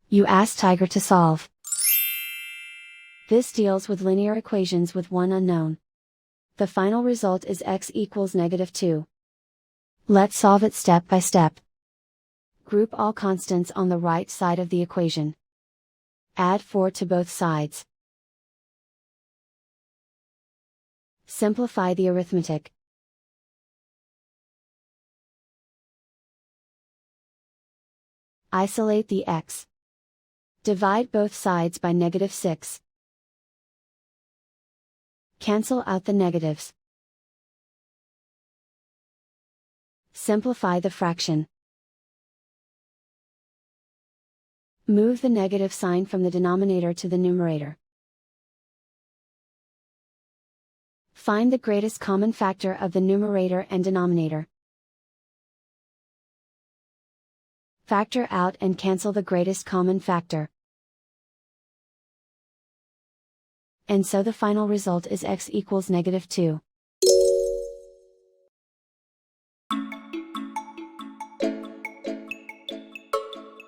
You ask Tiger to solve. This deals with linear equations with one unknown. The final result is x equals -2. Let's solve it step by step. Group all constants on the right side of the equation. Add 4 to both sides. Simplify the arithmetic. Isolate the x. Divide both sides by -6. Cancel out the negatives. Simplify the fraction. Move the negative sign from the denominator to the numerator. Find the greatest common factor of the numerator and denominator. Factor out and cancel the greatest common factor. And so the final result is x equals -2.